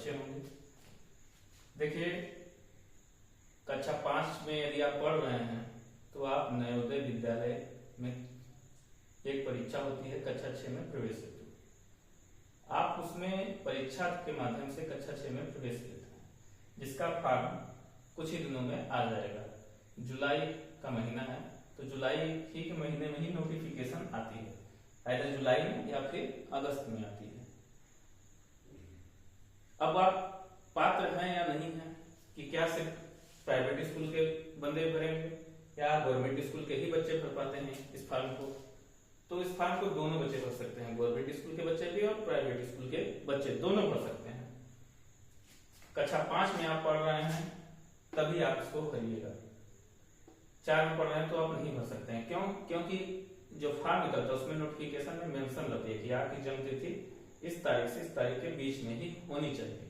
बच्चे होंगे। देखिए कक्षा 5 में यदि आप पढ़ रहे हैं तो आप नवोदय विद्यालय में एक परीक्षा होती है कक्षा 6 में प्रवेश हेतु। आप उसमें परीक्षा के माध्यम से कक्षा 6 में प्रवेश लेते हैं, जिसका फॉर्म कुछ ही दिनों में आ जाएगा। जुलाई का महीना है तो जुलाई ही के महीने में ही नोटिफिकेशन आती है, either जुलाई में या फिर अगस्त में आती है। अब आप पात्र हैं या नहीं है कि क्या सिर्फ प्राइवेट स्कूल के बंदे भरेंगे या गवर्नमेंट स्कूल के ही बच्चे भर पाते हैं इस फॉर्म को। तो इस फॉर्म को दोनों बच्चे भर सकते हैं, गवर्नमेंट स्कूल के बच्चे भी और प्राइवेट स्कूल के बच्चे दोनों भर सकते हैं। कक्षा 5 में आप पढ़ रहे हैं तभी आप इसको भरिएगा। 4 में पढ़ रहे हैं तो आप नहीं भर सकते हैं। क्यों? क्योंकि जो फॉर्म निकलता है उसमें नोटिफिकेशन में मेंशन रहती है कि आपकी जन्म तिथि इस तारीख से इस तारीख के बीच में ही होनी चाहिए।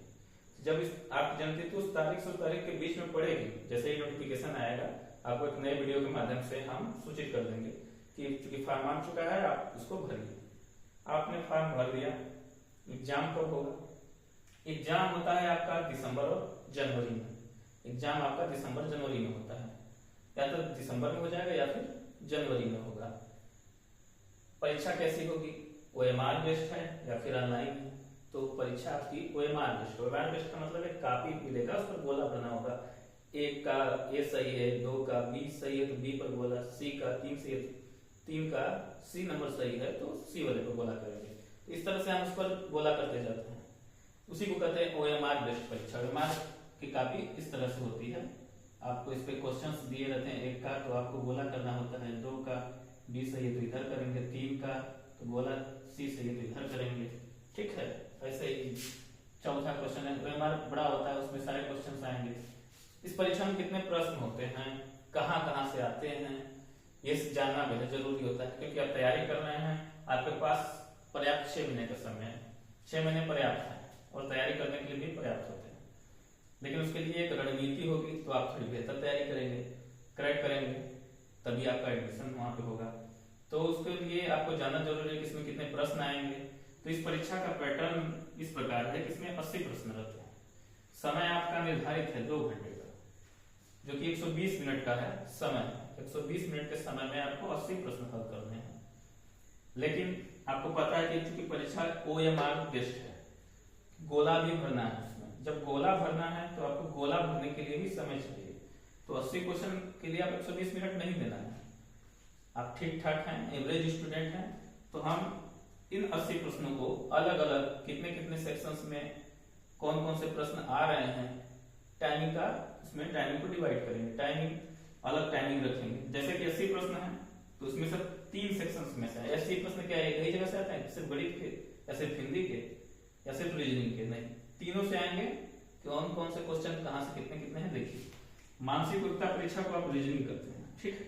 जब इस आपकी जन्म तिथि उस तारीख से उस तारीख के बीच में पड़ेगी, जैसे ही नोटिफिकेशन आएगा आपको एक नए वीडियो के माध्यम से हम सूचित कर देंगे कि चूंकि फॉर्म आ चुका है आप उसको भरिए। आपने फॉर्म भर दिया। एग्जाम कब होगा? एग्जाम होता है आपका दिसंबर और जनवरी में। एग्जाम आपका दिसंबर जनवरी में होता है, या तो दिसंबर में हो जाएगा या फिर जनवरी में होगा। परीक्षा कैसी होगी? OMR बेस्ड है या फिर ऑनलाइन है? तो परीक्षा आपकी OMR बेस्ड। OMR बेस्ड का मतलब एक कॉपी मिलेगा, उस पर गोला बना होगा। एक का A सही है, 2 का B सही है तो B पर गोला, C का 3 सही है तो 3 का C नंबर सही है तो C वाले पर गोला करेंगे। इस तरह से हम उस पर गोला करते जाते हैं, उसी को कहते हैं OMR बेस्ड परीक्षा। OMR की कॉपी इस तरह से होती है। आपको इस पे क्वेश्चंस दिए रहते हैं। 1 का तो आपको गोला करना होता है, 2 का B सही है तो इधर करेंगे, 3 का तो गोला C सही है तो इधर करेंगे। ठीक है, ऐसे ही चौथा क्वेश्चन है। OMR बड़ा होता है, उसमें सारे क्वेश्चंस आएंगे। इस परीक्षा में कितने प्रश्न होते हैं, कहाँ कहाँ से आते हैं, ये जानना बेहद जरूरी होता है, क्योंकि आप तैयारी कर रहे हैं। आपके पास पर्याप्त 6 महीने का समय है। 6 महीने पर्याप्त है और तैयारी करने के लिए भी पर्याप्त होते हैं। लेकिन उसके लिए एक रणनीति होगी, तो आप थोड़ी बेहतर तैयारी करेंगे, क्रैक करेंगे, तभी आपका एडमिशन वहां पे होगा। तो उसके लिए आपको जानना जरूरी है कि इसमें कितने प्रश्न आएंगे। तो इस परीक्षा का पैटर्न इस प्रकार है कि इसमें 80 प्रश्न रहते हैं। समय आपका निर्धारित है 2 घंटे का, जो कि 120 मिनट का है समय। 120 मिनट के समय में आपको 80 प्रश्न हल करने हैं। लेकिन आपको पता है कि चूंकि परीक्षा OMR बेस्ड है, गोला भी भरना है उसमें। जब गोला भरना है तो आपको गोला भरने के लिए भी समय चाहिए। तो 80 क्वेश्चन के लिए आप 120 मिनट नहीं देना है। आप ठीक ठाक हैं, एवरेज स्टूडेंट हैं, तो हम इन 80 प्रश्नों को अलग अलग कितने कितने सेक्शंस में कौन कौन से प्रश्न आ रहे हैं, टाइमिंग का, इसमें टाइमिंग को डिवाइड करेंगे। टाइमिंग अलग टाइमिंग रखेंगे। जैसे कि 80 प्रश्न है तो उसमें से 3 सेक्शंस में से 80 प्रश्न क्या एक ही जगह से आते हैं, सिर्फ गणित के या सिर्फ हिंदी के या सिर्फ रीजनिंग के? नहीं, तीनों से आएंगे। कौन कौन से क्वेश्चन कहां से कितने कितने हैं देखिए। मानसिक योग्यता परीक्षा को आप रीजनिंग करते हैं, ठीक है?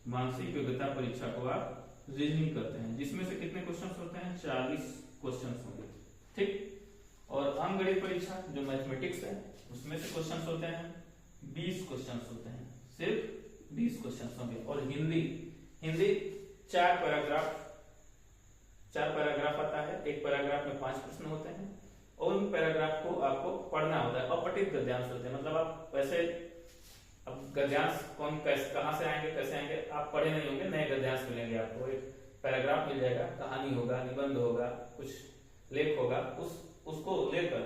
मानसिक योग्यता परीक्षा को आप रीजनिंग करते हैं, जिसमें से कितने क्वेश्चंस होते हैं? 40 क्वेश्चंस होंगे, ठीक। और अंकगणित परीक्षा जो मैथमेटिक्स है, उसमें से क्वेश्चंस होते हैं 20 क्वेश्चंस होते हैं, सिर्फ 20 क्वेश्चंस होंगे। और हिंदी 4 पैराग्राफ आता है। एक पैराग्राफ में 5 प्रश्न होते हैं और उन पैराग्राफ को आपको पढ़ना होता है। अपठित गद्यांश होते हैं, मतलब आप वैसे अब गद्यांश कौन कैसे कहां से आएंगे कैसे आएंगे आप पढ़े नहीं होंगे, नए गद्यांश मिलेंगे आपको। एक पैराग्राफ मिल जाएगा, कहानी होगा, निबंध होगा, कुछ लेख होगा, उसको लेकर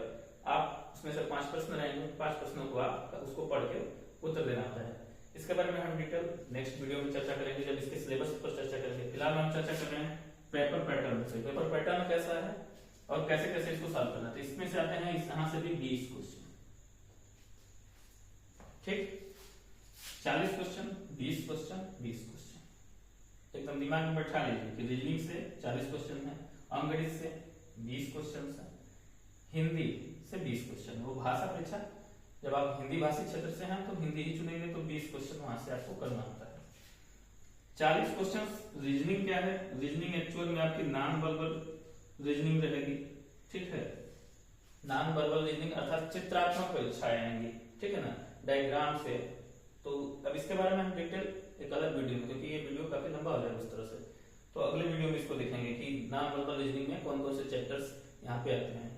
आप उसमें से 5 प्रश्न रहेंगे। 5 प्रश्नों को आप उसको पढ़ के उत्तर देना होता है। इसके बारे में हम डिटेल नेक्स्ट वीडियो में चर्चा करेंगे, जब इसके सिलेबस पर चर्चा करेंगे। फिलहाल हम चर्चा कर रहे हैं पेपर पैटर्न से। पेपर पैटर्न कैसा है और कैसे कैसे इसको सॉल्व करना है। तो इसमें से आते हैं यहां से भी 20 क्वेश्चन, ठीक। 40 क्वेश्चन, 20 क्वेश्चन, 20 क्वेश्चन एकदम दिमाग में बैठा लीजिए कि रीजनिंग से 40 क्वेश्चन है, अंकगणित से 20 क्वेश्चन है, हिंदी से 20 क्वेश्चन। वो भाषा परीक्षा, जब आप हिंदी भाषी क्षेत्र से हैं तो हिंदी ही चुनेंगे, तो 20 क्वेश्चन वहां से आपको करना होता है। 40 क्वेश्चन रीजनिंग क्या है? रीजनिंग एक्चुअल में आपकी नॉन वर्बल रीजनिंग रहेगी, ठीक है। नॉन वर्बल रीजनिंग अर्थात चित्रात्मक परीक्षाएं आएंगी, ठीक है ना, डायग्राम से। तो अब इसके बारे में हम डिटेल एक अलग वीडियो में, क्योंकि ये वीडियो काफी लंबा हो जाएगा इस तरह से, तो अगले वीडियो में इसको देखेंगे कि नॉन वर्बल रीजनिंग में कौन कौन से चैप्टर्स यहाँ पे आते हैं।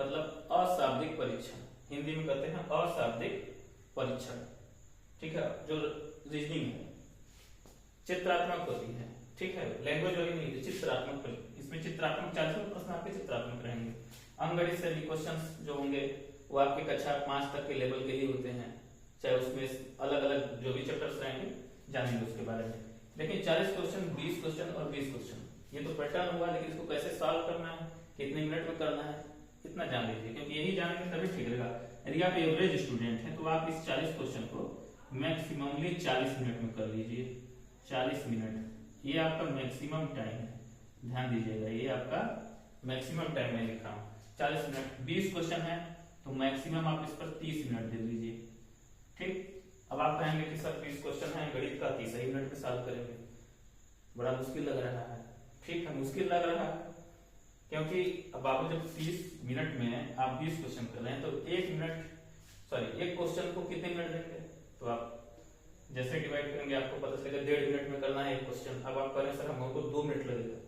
मतलब अशाब्दिक परीक्षण, हिंदी में कहते हैं अशाब्दिक परीक्षण। ठीक है, जो रीजनिंग है चित्रात्मक होती है। ठीक है, लैंग्वेज वाली नहीं है, चित्रात्मक। इसमें चित्रात्मक 40 प्रश्न आपके चित्रात्मक रहेंगे। अंकगणित से भी क्वेश्चंस जो होंगे वो आपके कक्षा 5 तक के लेवल के ही होते हैं, चाहे उसमें अलग अलग जो भी चैप्टर्स रहेंगे जानेंगे उसके बारे में। लेकिन 40 क्वेश्चन, 20 क्वेश्चन और 20 क्वेश्चन, ये तो पैटर्न हुआ, लेकिन इसको कैसे सॉल्व करना है, कितने मिनट में करना है, इतना जान लीजिए, क्योंकि यही जानेंगे तभी ठीक रहेगा। यदि आप एवरेज स्टूडेंट हैं तो आप इस 40 क्वेश्चन को मैक्सिममली 40 मिनट में कर लीजिए। 40 मिनट ये आपका मैक्सिमम टाइम है, ध्यान दीजिएगा, ये आपका मैक्सिमम टाइम में लिखा हूं 40 मिनट। 20 क्वेश्चन है तो मैक्सिमम आप इस पर 30 मिनट दे दीजिए। ठीक, अब आप कहेंगे कि सर 20 क्वेश्चन है गणित का, 30 ही मिनट में सॉल्व करेंगे, बड़ा मुश्किल लग रहा है। ठीक है, मुश्किल लग रहा है क्योंकि अब आप जब 30 मिनट में आप 20 क्वेश्चन कर रहे हैं तो एक क्वेश्चन को कितने मिनट देंगे, तो आप जैसे डिवाइड करेंगे आपको पता चलेगा 1.5 मिनट में करना है एक क्वेश्चन। अब आप करें सर हमको 2 मिनट लगेगा,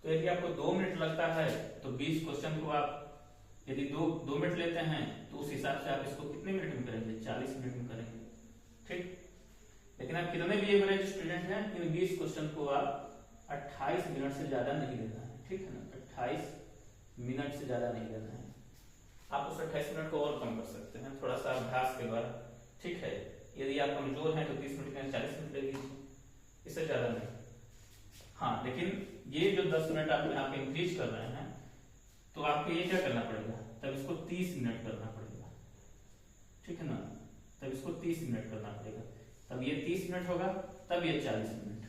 तो यदि आपको 2 मिनट लगता है तो 20 क्वेश्चन को आप यदि 2 मिनट लेते हैं तो उस हिसाब से आप इसको कितने मिनट में करेंगे, 40 मिनट में करेंगे। ठीक, लेकिन आप कितने भी एवरेज स्टूडेंट हैं, इन 20 क्वेश्चन को आप 28 मिनट से ज्यादा नहीं लेना है। ठीक है ना, 28 मिनट से ज्यादा नहीं लेना है। आप उस 28 मिनट को और कम कर सकते हैं थोड़ा सा अभ्यास के द्वारा। ठीक है, यदि आप कमजोर हैं तो 30 मिनट में 40 मिनट ले लीजिए, इससे ज्यादा नहीं। हाँ, लेकिन ये जो 10 मिनट आप इंक्रीज कर रहे हैं तो आपको ये क्या करना पड़ेगा, तब इसको 30 मिनट करना पड़ेगा। ठीक है ना, तब इसको 30 मिनट करना पड़ेगा, तब ये 30 मिनट होगा, तब ये 40 मिनट।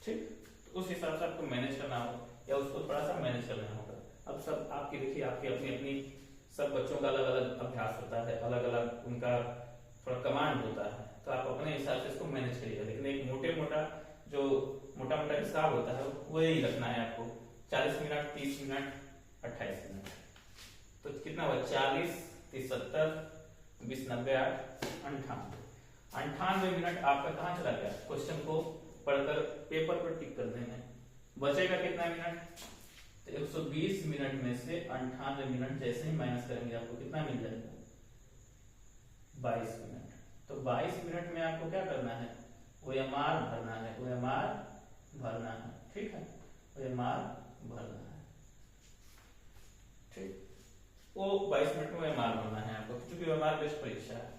ठीक, तो उस हिसाब से आपको मैनेज करना हो या उसको थोड़ा सा मैनेज करना होगा। अब सब आपकी देखिए, आपकी अपनी अपनी सब बच्चों का अलग अलग अभ्यास होता है, अलग अलग उनका थोड़ा कमांड होता है, तो आप अपने हिसाब से इसको मैनेज करिएगा। लेकिन एक मोटा मोटा हिसाब होता है वो यही रखना है आपको, 40 मिनट, 30 मिनट, 28 मिनट। तो कितना हुआ, 40, 30, 70, 20, 90, 8, 98 मिनट आपका कहाँ चला गया, क्वेश्चन को पढ़कर पेपर पर टिक कर देंगे। बचेगा कितना मिनट, तो 120 मिनट में से 98 मिनट जैसे ही माइनस करेंगे आपको कितना मिल जाएगा, 22 मिनट। तो 22 मिनट में आपको क्या करना है, OMR भरना है, OMR भरना है। ठीक है, OMR भरना है। ठीक, वो 22 मिनट में OMR भरना है आपको, क्योंकि OMR बेस्ड परीक्षा है।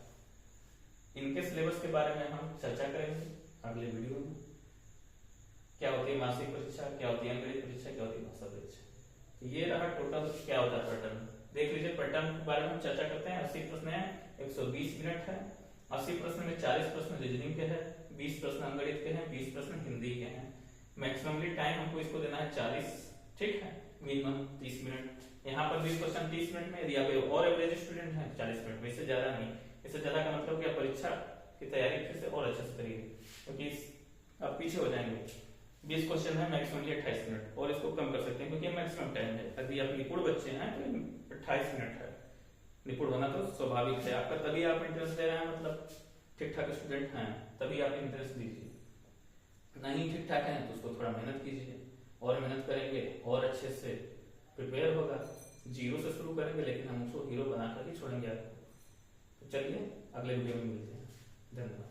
इनके सिलेबस के बारे में हम चर्चा करेंगे अगले वीडियो में। क्या होती है मासिक परीक्षा, क्या होती है अंग्रेजी परीक्षा, क्या होती है भाषा परीक्षा। तो ये रहा टोटल क्या होता है पैटर्न। देख लीजिए, पैटर्न के बारे में हम चर्चा करते हैं। 80 प्रश्न है, 120 मिनट है। 80 प्रश्न में 40 प्रश्न रीजनिंग के हैं, 20 प्रश्न अंग्रेजी के हैं, 20 प्रश्न हिंदी के हैं। मैक्सिममली टाइम हमको इसको देना है 40। ठीक है, मिनिमम 30 मिनट। यहाँ पर 20 क्वेश्चन 30 मिनट में, यदि आप और एवरेज स्टूडेंट हैं 40 मिनट में, इससे ज्यादा नहीं। इससे ज्यादा का मतलब क्या, परीक्षा की तैयारी फिर से और अच्छे से करिए, क्योंकि आप पीछे हो जाएंगे। 20 क्वेश्चन है, मैक्सिममली 28 मिनट, और इसको कम कर सकते हैं क्योंकि मैक्सिमम टाइम है। यदि आप निपुण बच्चे हैं तो 28 मिनट है। निपुण होना तो स्वाभाविक है आपका, तभी आप इंटरेस्ट दे रहे हैं, मतलब ठीक ठाक स्टूडेंट हैं तभी आप इंटरेस्ट दीजिए। नहीं ठीक ठाक है तो उसको थोड़ा मेहनत कीजिए, और मेहनत करेंगे और अच्छे से प्रिपेयर होगा। 0 से शुरू करेंगे लेकिन हम उसको हीरो बनाकर ही छोड़ेंगे आपको। तो चलिए अगले वीडियो में मिलते हैं, धन्यवाद।